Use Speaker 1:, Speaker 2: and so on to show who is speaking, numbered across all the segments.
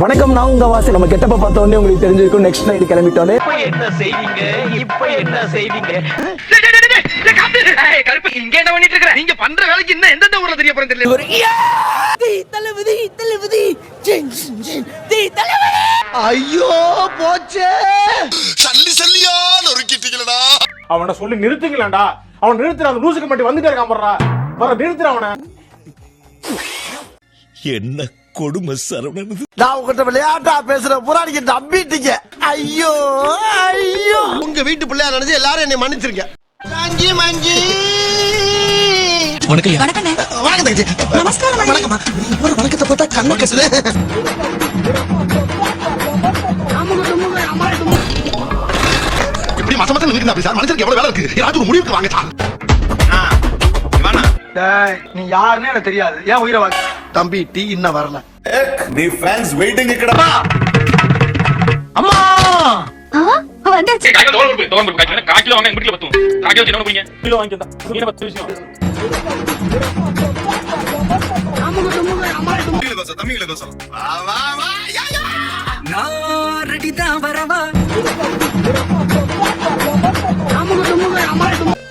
Speaker 1: வணக்கம், நான் உங்க வாசி. நம்ம கெட்டப்ப பார்த்த உடனே உங்களுக்கு தெரிஞ்சிருக்கும். நெக்ஸ்ட் நைட் கிளம்பிட்டோன்னே
Speaker 2: என்ன செய்வீங்க? இப்ப என்ன செய்வீங்க? கருப்பு இங்க என்ன பண்ணிட்டு இருக்க? நீங்க பண்ற வேலைக்கு இன்னும் எந்தெந்த ஊர்ல தெரிய போறேன் தெரியல.
Speaker 1: தளபதி தளபதி தளபதி. ஐயோ போச்சே,
Speaker 3: சல்லி சல்லியா நொறுக்கிட்டீங்களடா.
Speaker 4: அவனை சொல்லி நிறுத்துங்களேன்டா. அவன் நிறுத்துற, அந்த லூசுக்கு மட்டும் வந்துட்டே இருக்கான். வர நிறுத்துற அவனை.
Speaker 3: என்ன கொடுமை சரவணன்.
Speaker 1: நான் உங்ககிட்ட விளையாட்டா பேசுற புறாடிக்கு நம்பிட்டீங்க. ஐயோ ஐயோ,
Speaker 5: உங்க வீட்டு பிள்ளையா நினைச்சு எல்லாரும் என்னை மன்னிச்சிருங்க. மஞ்சி மஞ்சி வணக்கம் தங்கச்சி. வணக்கம்மா. ஒரு வணக்கத்தை போட்டா கண்ணு கசுது. எப்படி மத்த மத்த நினைக்கிறா சார்? மனுஷனுக்கு எவ்வளவு வேலை இருக்கு? ஏதாச்சும் ஒரு முடிவுக்கு வாங்க சார்.
Speaker 2: நீ யாருன்னு எனக்கு தெரியாது. ஏன் உயிரை வாங்க?
Speaker 5: தம்பி டீ இன்னும் வரல.
Speaker 3: தி ஃபேன்ஸ் வெயிட்டிங் இருக்கடா.
Speaker 2: அம்மா
Speaker 6: வந்தாச்சு.
Speaker 4: கிலோ வாங்க, எங்க வீட்டுல பத்தும். காக்கிலோ என்ன பண்ணுவீங்க? கிலோ வாங்கிட்டா. நீங்க 10 விஷயம்.
Speaker 3: தமிழ்ல கோசம். வா வா வா.
Speaker 2: நான் ரெடி தான் வரவா.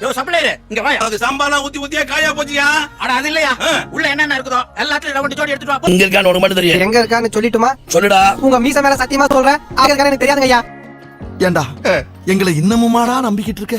Speaker 2: யோ சப்ளையர், இங்க வா.
Speaker 3: அது சாம்பார்லாம் ஊத்தி ஊத்தியா காயா போச்சியா?
Speaker 2: அட அது இல்லையா? உள்ள என்னென்ன இருக்குதோ எல்லாத்தையும் ரவுண்ட் ஜோடி எடுத்துட்டு வா.
Speaker 3: இங்க இருக்கான்னு உனக்கு மட்டும் தெரியும்.
Speaker 1: எங்க இருக்கான்னு சொல்லிட்டுமா?
Speaker 3: சொல்லுடா.
Speaker 1: உங்க மீச மேல சத்தியமா சொல்றேன், ஆக இருக்கான்னு எனக்கு தெரியாதுங்க ஐயா.
Speaker 5: ஏண்டா எங்களை இன்னமுமாடா நம்பிக்கிட்டு இருக்க?